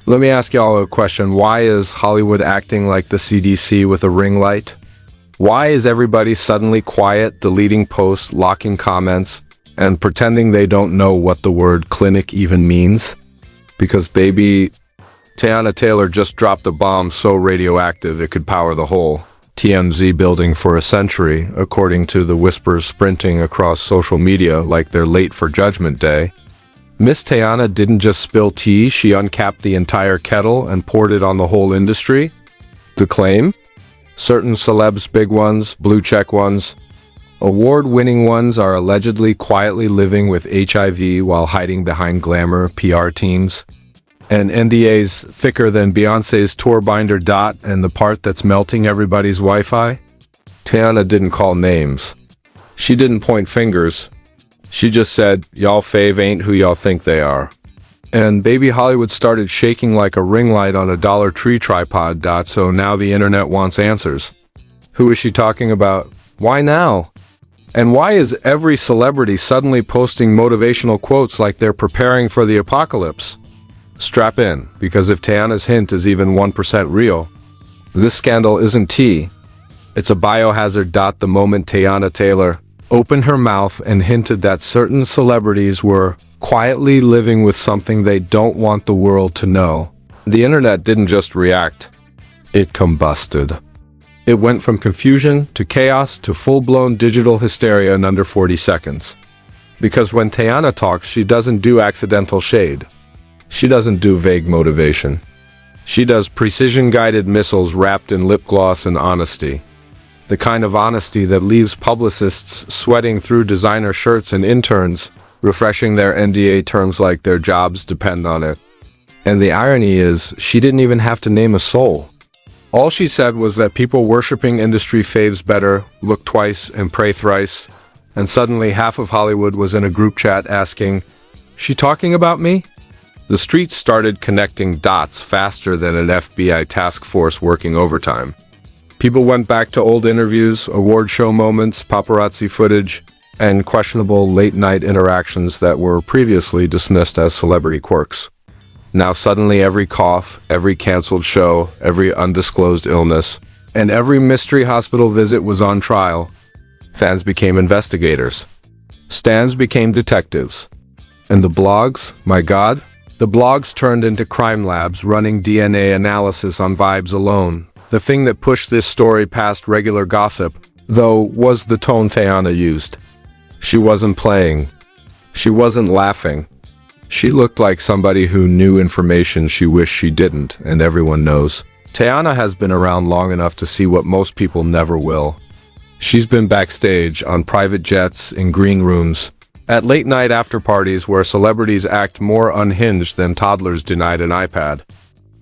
Let me ask y'all a question. Why is Hollywood acting like the CDC with a ring light? Why is everybody suddenly quiet, deleting posts, locking comments, and pretending they don't know what the word clinic even means? Because baby, Teyana Taylor just dropped a bomb so radioactive it could power the whole TMZ building for a century, according to the whispers sprinting across social media like they're late for Judgment Day. Miss Teyana didn't just spill tea, she uncapped the entire kettle and poured it on the whole industry. The claim? Certain celebs, big ones, blue check ones, award-winning ones are allegedly quietly living with HIV while hiding behind glamour PR teams. And NDAs thicker than Beyoncé's tour binder and the part that's melting everybody's Wi-Fi? Teyana didn't call names. She didn't point fingers. She just said, y'all fave ain't who y'all think they are. And baby Hollywood started shaking like a ring light on a Dollar Tree tripod. So now the internet wants answers. Who is she talking about? Why now? And why is every celebrity suddenly posting motivational quotes like they're preparing for the apocalypse? Strap in, because if Teyana's hint is even 1% real, this scandal isn't tea. It's a biohazard. The moment Teyana Taylor opened her mouth and hinted that certain celebrities were quietly living with something they don't want the world to know, the internet didn't just react, it combusted. It went from confusion to chaos to full-blown digital hysteria in under 40 seconds. Because when Teyana talks, she doesn't do accidental shade. She doesn't do vague motivation. She does precision-guided missiles wrapped in lip gloss and honesty. The kind of honesty that leaves publicists sweating through designer shirts and interns refreshing their NDA terms like their jobs depend on it. And the irony is, she didn't even have to name a soul. All she said was that people worshipping industry faves better look twice and pray thrice, and suddenly half of Hollywood was in a group chat asking, "She talking about me?" The streets started connecting dots faster than an FBI task force working overtime. People went back to old interviews, award show moments, paparazzi footage, and questionable late-night interactions that were previously dismissed as celebrity quirks. Now suddenly every cough, every canceled show, every undisclosed illness, and every mystery hospital visit was on trial. Fans became investigators. Stans became detectives. And the blogs, my God, the blogs turned into crime labs running DNA analysis on vibes alone. The thing that pushed this story past regular gossip, though, was the tone Teyana used. She wasn't playing. She wasn't laughing. She looked like somebody who knew information she wished she didn't, and everyone knows. Teyana has been around long enough to see what most people never will. She's been backstage, on private jets, in green rooms, at late-night after-parties where celebrities act more unhinged than toddlers denied an iPad.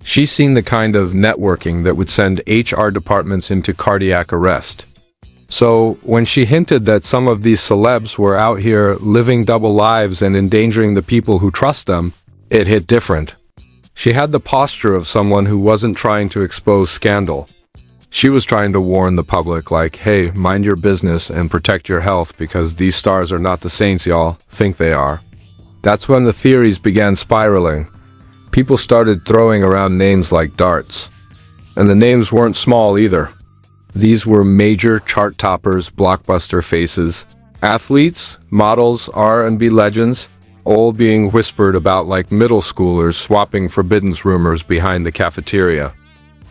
She's seen the kind of networking that would send HR departments into cardiac arrest. So, when she hinted that some of these celebs were out here living double lives and endangering the people who trust them, it hit different. She had the posture of someone who wasn't trying to expose scandal. She was trying to warn the public like, hey, mind your business and protect your health because these stars are not the saints y'all think they are. That's when the theories began spiraling. People started throwing around names like darts. And the names weren't small either. These were major chart toppers, blockbuster faces, athletes, models, R&B legends, all being whispered about like middle schoolers swapping forbiddance rumors behind the cafeteria.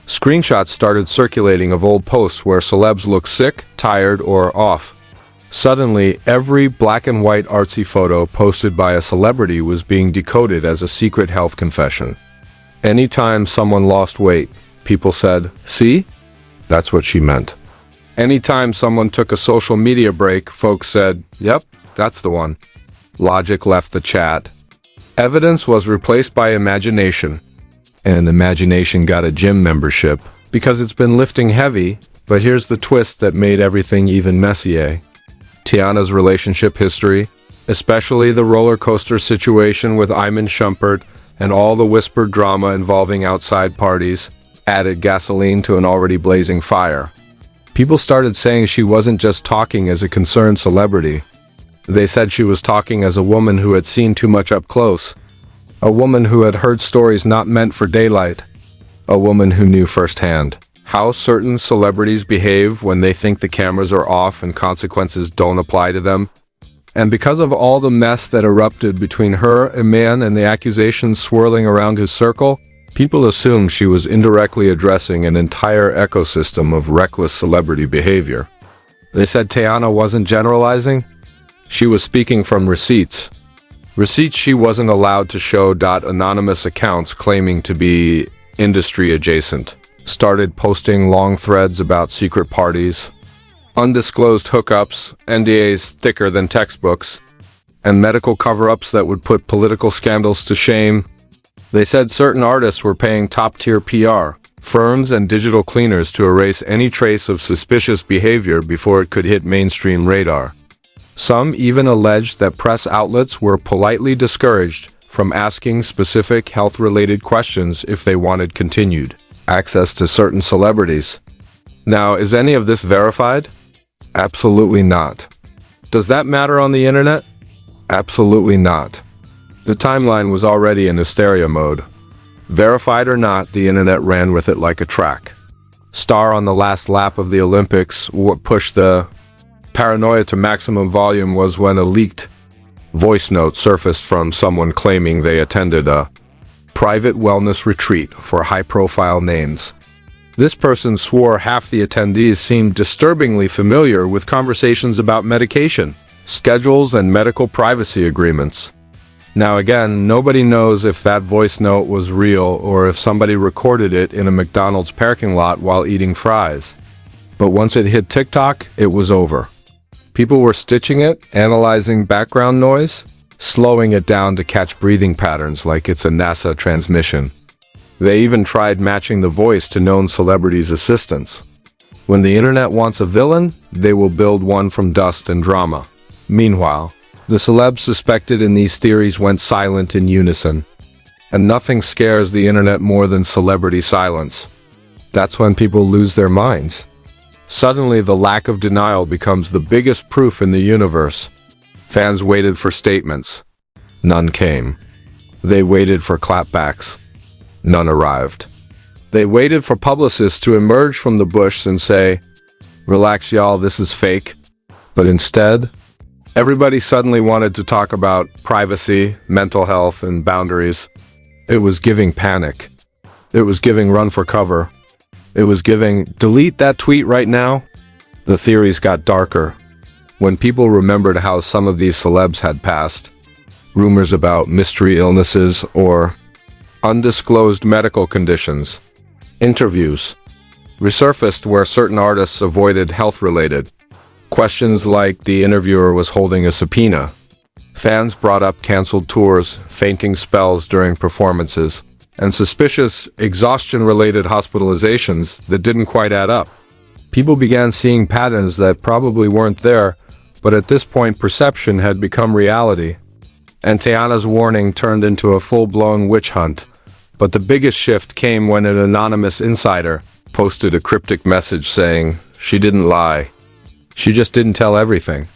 Screenshots started circulating of old posts where celebs looked sick, tired, or off. Suddenly, every black and white artsy photo posted by a celebrity was being decoded as a secret health confession. Anytime someone lost weight, people said, "See? That's what she meant." Anytime someone took a social media break, folks said, "Yep, that's the one." Logic left the chat. Evidence was replaced by imagination. And imagination got a gym membership because it's been lifting heavy, but here's the twist that made everything even messier. Teyana's relationship history, especially the roller coaster situation with Iman Shumpert and all the whispered drama involving outside parties, added gasoline to an already blazing fire. People started saying she wasn't just talking as a concerned celebrity. They said she was talking as a woman who had seen too much up close. A woman who had heard stories not meant for daylight. A woman who knew firsthand how certain celebrities behave when they think the cameras are off and consequences don't apply to them. And because of all the mess that erupted between her, a man, and the accusations swirling around his circle, people assumed she was indirectly addressing an entire ecosystem of reckless celebrity behavior. They said Teyana wasn't generalizing. She was speaking from receipts. Receipts she wasn't allowed to show. Anonymous accounts claiming to be industry adjacent started posting long threads about secret parties, undisclosed hookups, NDAs thicker than textbooks, and medical cover-ups that would put political scandals to shame. They said certain artists were paying top-tier PR firms and digital cleaners to erase any trace of suspicious behavior before it could hit mainstream radar. Some even alleged that press outlets were politely discouraged from asking specific health-related questions if they wanted continued access to certain celebrities. Now, is any of this verified? Absolutely not. Does that matter on the internet? Absolutely not. The timeline was already in hysteria mode. Verified or not, the internet ran with it like a track. Star on the last lap of the Olympics, what pushed the Paranoia to maximum volume was when a leaked voice note surfaced from someone claiming they attended a private wellness retreat for high-profile names. This person swore half the attendees seemed disturbingly familiar with conversations about medication, schedules, and medical privacy agreements. Now again, nobody knows if that voice note was real or if somebody recorded it in a McDonald's parking lot while eating fries. But once it hit TikTok, it was over. People were stitching it, analyzing background noise, slowing it down to catch breathing patterns like it's a NASA transmission. They even tried matching the voice to known celebrities' assistants. When the internet wants a villain, they will build one from dust and drama. Meanwhile, the celebs suspected in these theories went silent in unison. And nothing scares the internet more than celebrity silence. That's when people lose their minds. Suddenly, the lack of denial becomes the biggest proof in the universe. Fans waited for statements. None came. They waited for clapbacks. None arrived. They waited for publicists to emerge from the bush and say, "Relax, y'all, this is fake." But instead, everybody suddenly wanted to talk about privacy, mental health, and boundaries. It was giving panic. It was giving run for cover. It was giving, delete that tweet right now. The theories got darker. When people remembered how some of these celebs had passed, rumors about mystery illnesses or undisclosed medical conditions, interviews resurfaced where certain artists avoided health-related questions like the interviewer was holding a subpoena. Fans brought up canceled tours, fainting spells during performances, and suspicious exhaustion-related hospitalizations that didn't quite add up. People began seeing patterns that probably weren't there, but at this point perception had become reality. And Teyana's warning turned into a full-blown witch hunt. But the biggest shift came when an anonymous insider posted a cryptic message saying, "She didn't lie. She just didn't tell everything."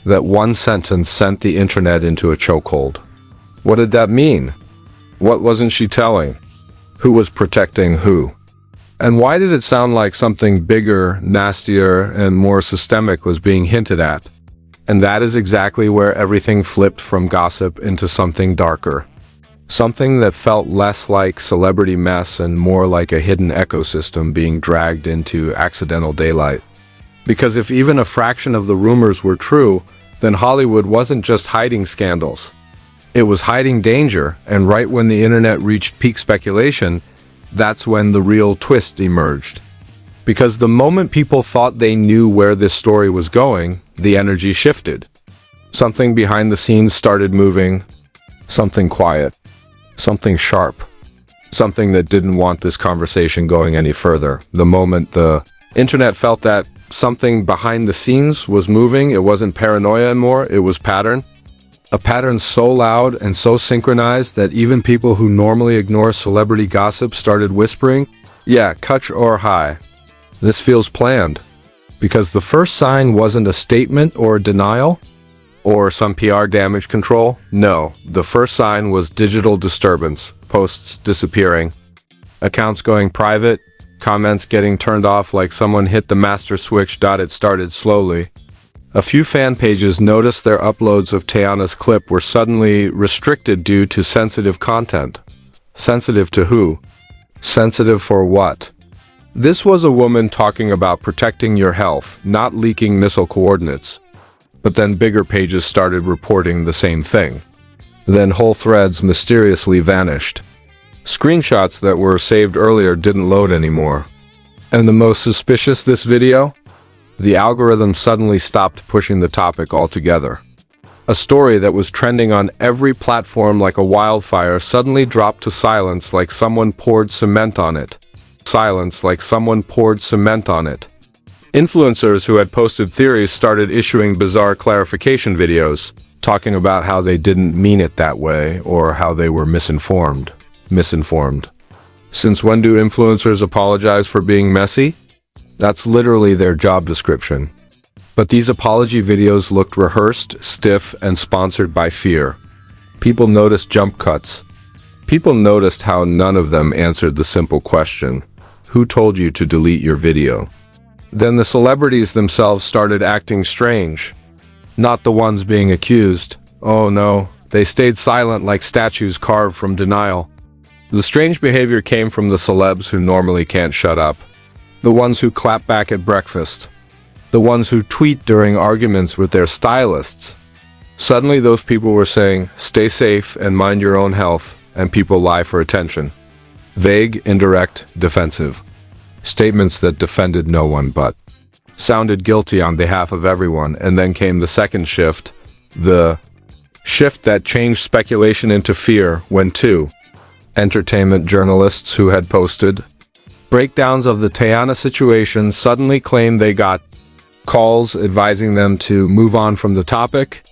That one sentence sent the internet into a chokehold. What did that mean? What wasn't she telling? Who was protecting who? And why did it sound like something bigger, nastier, and more systemic was being hinted at? And that is exactly where everything flipped from gossip into something darker. Something that felt less like celebrity mess and more like a hidden ecosystem being dragged into accidental daylight. Because if even a fraction of the rumors were true, then Hollywood wasn't just hiding scandals. It was hiding danger, and right when the internet reached peak speculation, that's when the real twist emerged. Because the moment people thought they knew where this story was going, the energy shifted. Something behind the scenes started moving, something quiet, something sharp, something that didn't want this conversation going any further. The moment the internet felt that something behind the scenes was moving, it wasn't paranoia anymore, it was pattern. A pattern so loud and so synchronized that even people who normally ignore celebrity gossip started whispering, "Yeah, Kutch or hi. This feels planned." Because the first sign wasn't a statement or a denial, Or some PR damage control? No, the first sign was digital disturbance, posts disappearing, accounts going private, comments getting turned off like someone hit the master switch. It started slowly. A few fan pages noticed their uploads of Teyana's clip were suddenly restricted due to sensitive content. Sensitive to who? Sensitive for what? This was a woman talking about protecting your health, not leaking missile coordinates. But then bigger pages started reporting the same thing. Then whole threads mysteriously vanished. Screenshots that were saved earlier didn't load anymore. And the most suspicious this video? The algorithm suddenly stopped pushing the topic altogether. A story that was trending on every platform like a wildfire suddenly dropped to silence like someone poured cement on it. Silence like someone poured cement on it. Influencers who had posted theories started issuing bizarre clarification videos, talking about how they didn't mean it that way or how they were misinformed. Since when do influencers apologize for being messy? That's literally their job description. But these apology videos looked rehearsed, stiff, and sponsored by fear. People noticed jump cuts. People noticed how none of them answered the simple question, who told you to delete your video? Then the celebrities themselves started acting strange. Not the ones being accused. Oh no, they stayed silent like statues carved from denial. The strange behavior came from the celebs who normally can't shut up. The ones who clap back at breakfast. The ones who tweet during arguments with their stylists. Suddenly those people were saying, stay safe and mind your own health, and people lie for attention. Vague, indirect, defensive. Statements that defended no one but sounded guilty on behalf of everyone. And then came the second shift, the shift that changed speculation into fear when two entertainment journalists who had posted breakdowns of the Teyana situation suddenly claimed they got calls advising them to move on from the topic,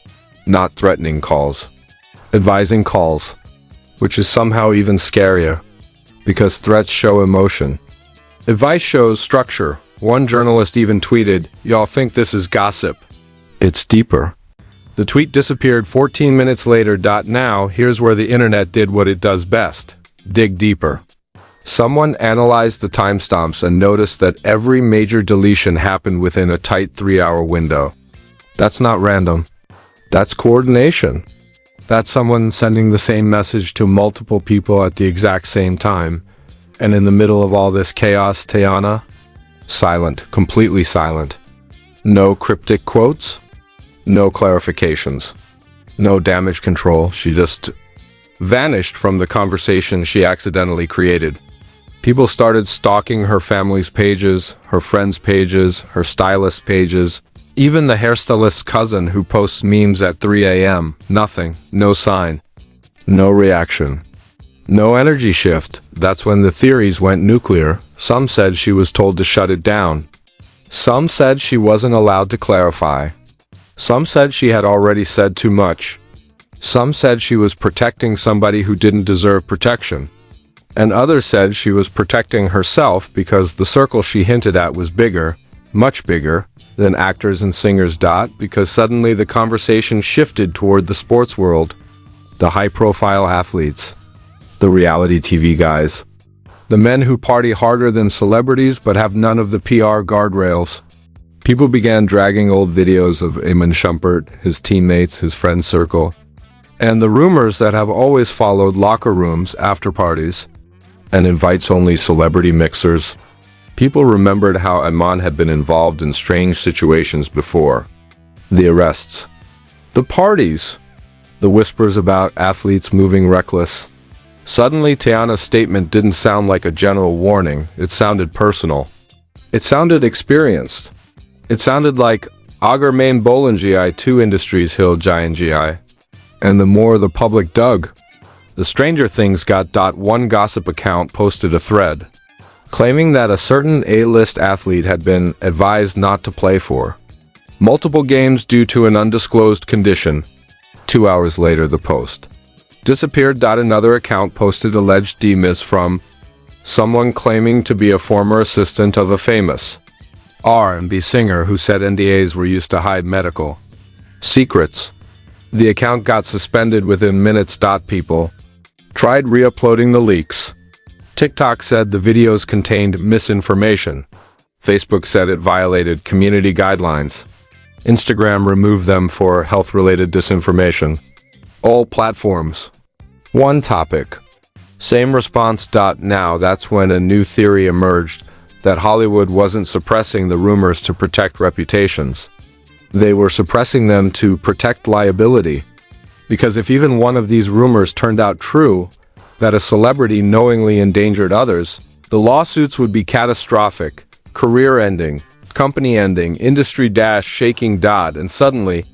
not threatening calls, advising calls, which is somehow even scarier because threats show emotion. Advice shows structure. One journalist even tweeted, "Y'all think this is gossip? It's deeper." The tweet disappeared 14 minutes later. Now, here's where the internet did what it does best. Dig deeper. Someone analyzed the timestamps and noticed that every major deletion happened within a tight 3-hour window. That's not random. That's coordination. That's someone sending the same message to multiple people at the exact same time. And in the middle of all this chaos, Teyana? Silent, completely silent. No cryptic quotes, no clarifications, no damage control. She just vanished from the conversation she accidentally created. People started stalking her family's pages, her friends' pages, her stylist pages, even the hairstylist's cousin who posts memes at 3 a.m. Nothing, no sign, no reaction. No energy shift. That's when the theories went nuclear. Some said she was told to shut it down. Some said she wasn't allowed to clarify. Some said she had already said too much. Some said she was protecting somebody who didn't deserve protection. And others said she was protecting herself because the circle she hinted at was bigger, much bigger, than actors and singers. Because suddenly the conversation shifted toward the sports world, the high-profile athletes. The reality TV guys. The men who party harder than celebrities but have none of the PR guardrails. People began dragging old videos of Eamon Shumpert, his teammates, his friend circle, and the rumors that have always followed locker rooms, after parties, and invites-only celebrity mixers. People remembered how Eamon had been involved in strange situations before. The arrests. The parties. The whispers about athletes moving reckless. Suddenly, Teyana's statement didn't sound like a general warning. It sounded personal. It sounded experienced. It sounded like Agar main Bolan GI 2 Industries Hill Giant GI. And the more the public dug, the stranger things got. One gossip account posted a thread, claiming that a certain A-list athlete had been advised not to play for multiple games due to an undisclosed condition. 2 hours later, the post disappeared. Another account posted alleged DMs from someone claiming to be a former assistant of a famous R&B singer who said NDAs were used to hide medical secrets. The account got suspended within minutes. People tried re-uploading the leaks. TikTok said the videos contained misinformation. Facebook said it violated community guidelines. Instagram removed them for health-related disinformation. All platforms. One topic. Same response. Now that's when a new theory emerged that Hollywood wasn't suppressing the rumors to protect reputations. They were suppressing them to protect liability. Because if even one of these rumors turned out true, that a celebrity knowingly endangered others, the lawsuits would be catastrophic, career-ending, company-ending, industry-shaking. And suddenly,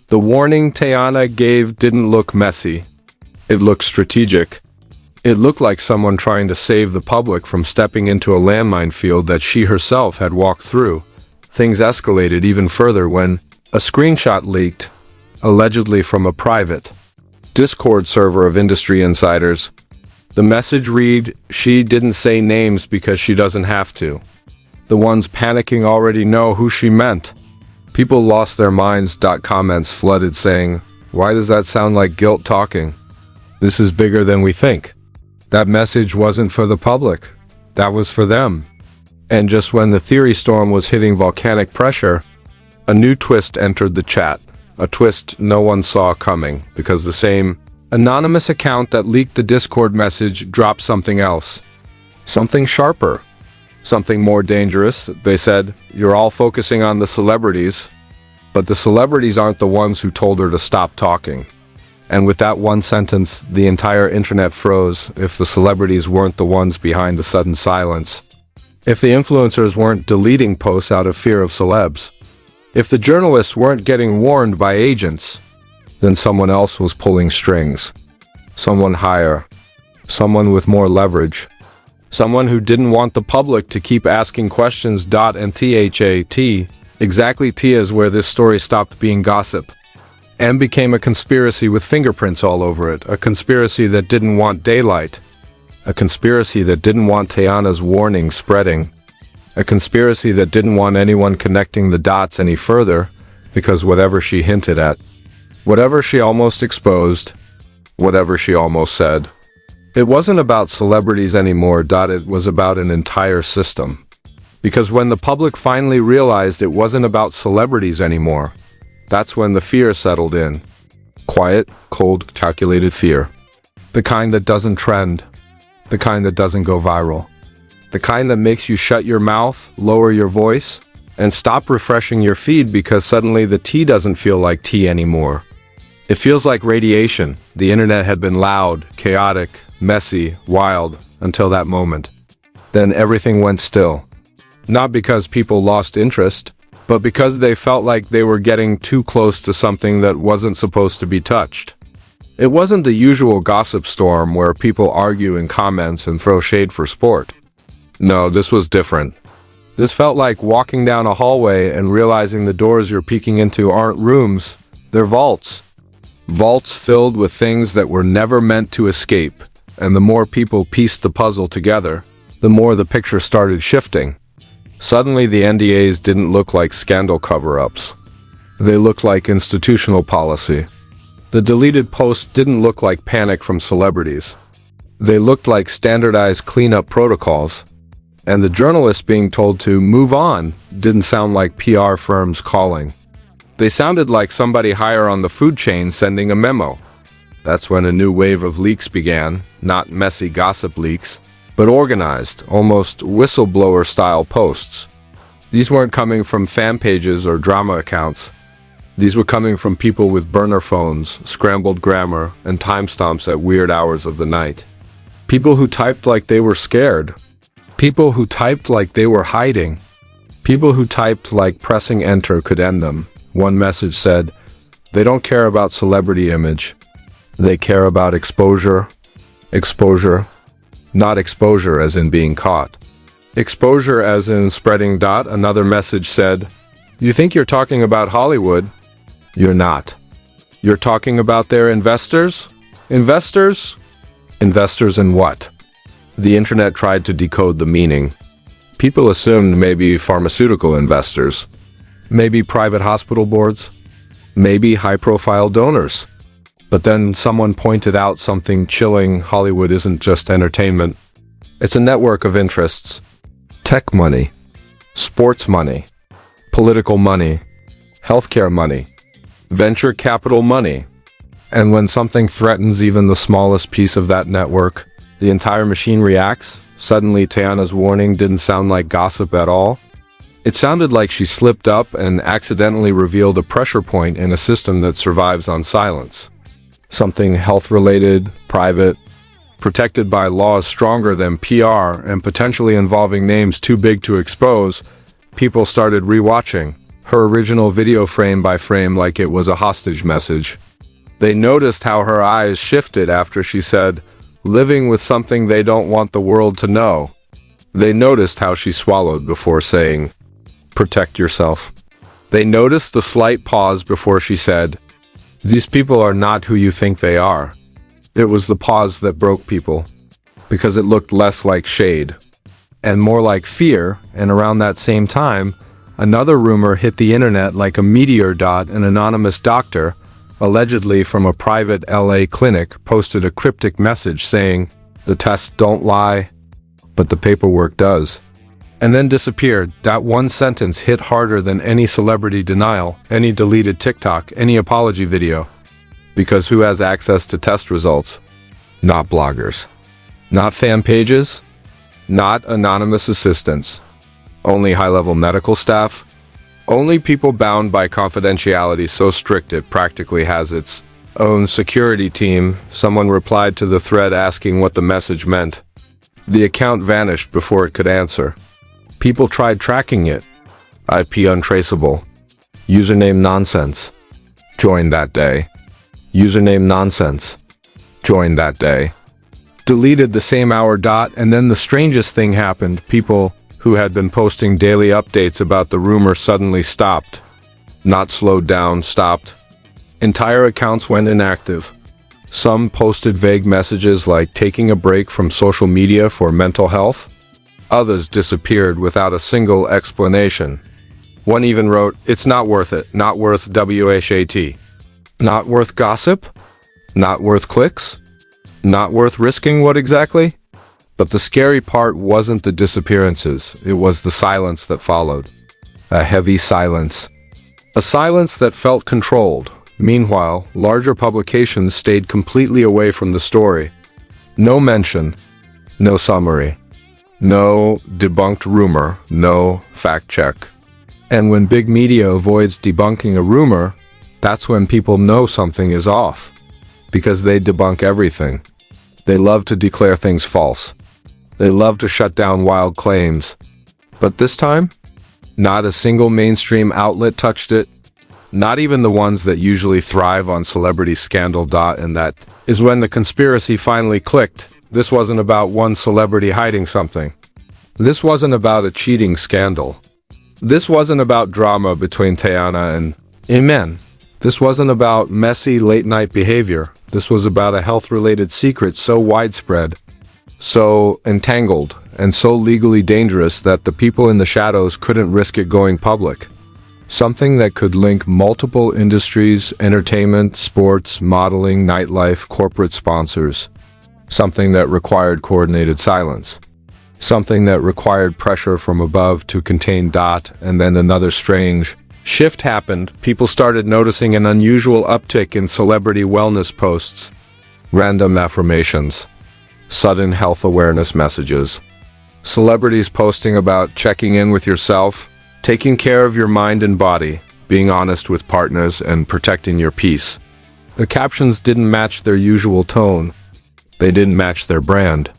the warning Teyana gave didn't look messy. It looked strategic. It looked like someone trying to save the public from stepping into a landmine field that she herself had walked through. Things escalated even further when a screenshot leaked, allegedly from a private Discord server of industry insiders. The message read, "She didn't say names because she doesn't have to. The ones panicking already know who she meant." People lost their minds. Comments flooded saying, "Why does that sound like guilt talking? This is bigger than we think. That message wasn't for the public. That was for them." And just when the theory storm was hitting volcanic pressure, a new twist entered the chat. A twist no one saw coming, because the same anonymous account that leaked the Discord message dropped something else. Something sharper. Something more dangerous. They said, "You're all focusing on the celebrities, but the celebrities aren't the ones who told her to stop talking." And with that one sentence, the entire internet froze. If the celebrities weren't the ones behind the sudden silence, if the influencers weren't deleting posts out of fear of celebs, if the journalists weren't getting warned by agents, then someone else was pulling strings. Someone higher. Someone with more leverage. Someone who didn't want the public to keep asking questions. And THAT, exactly T is where this story stopped being gossip and became a conspiracy with fingerprints all over it. A conspiracy that didn't want daylight. A conspiracy that didn't want Teyana's warning spreading. A conspiracy that didn't want anyone connecting the dots any further, because whatever she hinted at, whatever she almost exposed, whatever she almost said, it wasn't about celebrities anymore. It was about an entire system. Because when the public finally realized it wasn't about celebrities anymore, that's when the fear settled in. Quiet, cold, calculated fear. The kind that doesn't trend. The kind that doesn't go viral. The kind that makes you shut your mouth, lower your voice, and stop refreshing your feed because suddenly the tea doesn't feel like tea anymore. It feels like radiation. The internet had been loud, chaotic, messy, wild, until that moment. Then everything went still. Not because people lost interest, but because they felt like they were getting too close to something that wasn't supposed to be touched. It wasn't the usual gossip storm where people argue in comments and throw shade for sport. No, this was different. This felt like walking down a hallway and realizing the doors you're peeking into aren't rooms, they're vaults. Vaults filled with things that were never meant to escape, and the more people pieced the puzzle together, the more the picture started shifting. Suddenly the NDAs didn't look like scandal cover-ups. They looked like institutional policy. The deleted posts didn't look like panic from celebrities. They looked like standardized cleanup protocols. And the journalists being told to move on didn't sound like PR firms calling. They sounded like somebody higher on the food chain sending a memo. That's when a new wave of leaks began, not messy gossip leaks, but organized, almost whistleblower-style posts. These weren't coming from fan pages or drama accounts. These were coming from people with burner phones, scrambled grammar, and timestamps at weird hours of the night. People who typed like they were scared. People who typed like they were hiding. People who typed like pressing enter could end them. One message said, "They don't care about celebrity image. They care about exposure." Exposure. Not exposure as in being caught. Exposure as in spreading. Another message said, "You think you're talking about Hollywood? You're not. You're talking about their investors? Investors? Investors in what?" The internet tried to decode the meaning. People assumed maybe pharmaceutical investors, maybe private hospital boards, maybe high-profile donors. But then someone pointed out something chilling. Hollywood isn't just entertainment. It's a network of interests. Tech money, sports money, political money, healthcare money, venture capital money. And when something threatens even the smallest piece of that network, the entire machine reacts. Suddenly, Teyana's warning didn't sound like gossip at all. It sounded like she slipped up and accidentally revealed a pressure point in a system that survives on silence. Something health-related, private, protected by laws stronger than PR, and potentially involving names too big to expose. People started rewatching her original video frame by frame like it was a hostage message. They noticed how her eyes shifted after she said, "living with something they don't want the world to know." They noticed how she swallowed before saying, "protect yourself." They noticed the slight pause before she said, "these people are not who you think they are." It was the pause that broke people, because it looked less like shade and more like fear. And around that same time, another rumor hit the internet like a meteor. An anonymous doctor, allegedly from a private LA clinic, posted a cryptic message saying, "the tests don't lie, but the paperwork does," and then disappeared. That one sentence hit harder than any celebrity denial, any deleted TikTok, any apology video. Because who has access to test results? Not bloggers. Not fan pages. Not anonymous assistants. Only high-level medical staff. Only people bound by confidentiality so strict it practically has its own security team. Someone replied to the thread asking what the message meant. The account vanished before it could answer. People tried tracking it. IP untraceable. Username nonsense. Joined that day. Username nonsense. Joined that day. Deleted the same hour. And then the strangest thing happened. People who had been posting daily updates about the rumor suddenly stopped. Not slowed down, stopped. Entire accounts went inactive. Some posted vague messages like taking a break from social media for mental health. Others disappeared without a single explanation. One even wrote, "it's not worth it, not worth WHAT. Not worth gossip? Not worth clicks? Not worth risking what exactly?" But the scary part wasn't the disappearances, it was the silence that followed. A heavy silence. A silence that felt controlled. Meanwhile, larger publications stayed completely away from the story. No mention, no summary, no debunked rumor, no fact check. And when big media avoids debunking a rumor, that's when people know something is off. Because they debunk everything. They love to declare things false. They love to shut down wild claims. But this time, not a single mainstream outlet touched it. Not even the ones that usually thrive on celebrity scandal. And that is when the conspiracy finally clicked. This wasn't about one celebrity hiding something. This wasn't about a cheating scandal. This wasn't about drama between Teyana and Imen. This wasn't about messy late-night behavior. This was about a health-related secret so widespread, so entangled, and so legally dangerous that the people in the shadows couldn't risk it going public. Something that could link multiple industries, entertainment, sports, modeling, nightlife, corporate sponsors. Something that required coordinated silence. Something that required pressure from above to contain. And then another strange shift happened. People started noticing an unusual uptick in celebrity wellness posts, random affirmations, sudden health awareness messages. Celebrities posting about checking in with yourself, taking care of your mind and body, being honest with partners, and protecting your peace. The captions didn't match their usual tone. They didn't match their brand.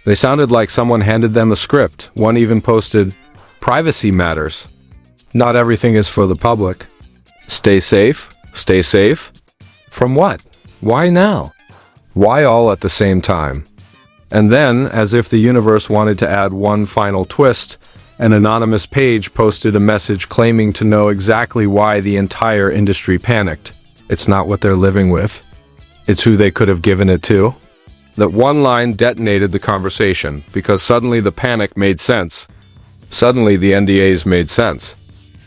They sounded like someone handed them a script. One even posted, "Privacy matters. Not everything is for the public. Stay safe. Stay safe." From what? Why now? Why all at the same time? And then, as if the universe wanted to add one final twist, an anonymous page posted a message claiming to know exactly why the entire industry panicked. It's not what they're living with. It's who they could have given it to. That one line detonated the conversation, because suddenly the panic made sense. Suddenly the NDAs made sense.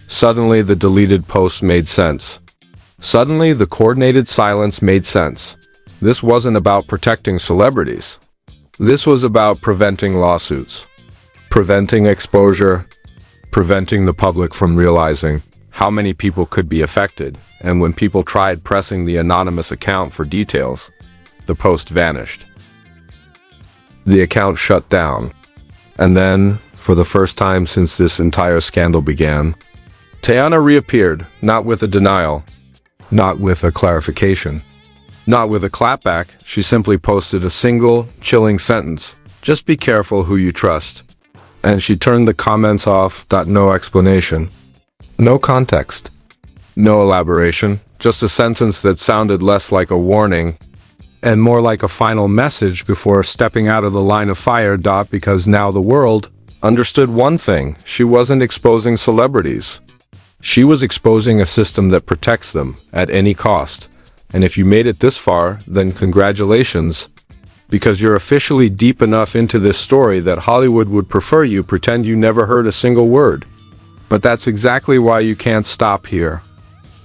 Suddenly the deleted posts made sense. Suddenly, the coordinated silence made sense. This wasn't about protecting celebrities. This was about preventing lawsuits, preventing exposure, preventing the public from realizing how many people could be affected. And when people tried pressing the anonymous account for details, the post vanished. The account shut down. And then, for the first time since this entire scandal began, Teyana reappeared, not with a denial, not with a clarification, not with a clapback. She simply posted a single, chilling sentence: "Just be careful who you trust." And she turned the comments off. No explanation, no context, no elaboration, just a sentence that sounded less like a warning and more like a final message before stepping out of the line of fire. Because now the world understood one thing: she wasn't exposing celebrities. She was exposing a system that protects them at any cost. And if you made it this far, then congratulations, because you're officially deep enough into this story that Hollywood would prefer you pretend you never heard a single word. But that's exactly why you can't stop here.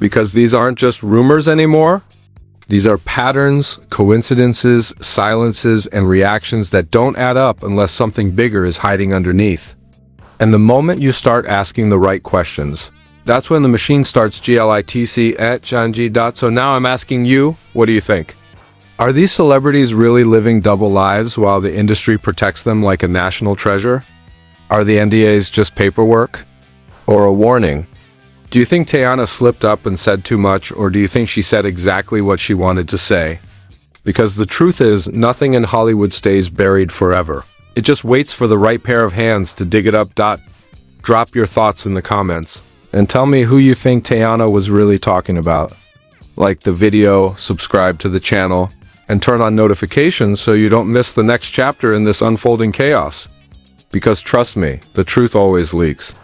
Because these aren't just rumors anymore. These are patterns, coincidences, silences, and reactions that don't add up unless something bigger is hiding underneath. And the moment you start asking the right questions, that's when the machine starts glitc at Janji. So now I'm asking you, what do you think? Are these celebrities really living double lives while the industry protects them like a national treasure? Are the NDAs just paperwork? Or a warning? Do you think Teyana slipped up and said too much, or do you think she said exactly what she wanted to say? Because the truth is, nothing in Hollywood stays buried forever. It just waits for the right pair of hands to dig it up. Drop your thoughts in the comments, and tell me who you think Teyana was really talking about. Like the video, subscribe to the channel, and turn on notifications so you don't miss the next chapter in this unfolding chaos. Because trust me, the truth always leaks.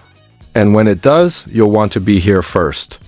And when it does, you'll want to be here first.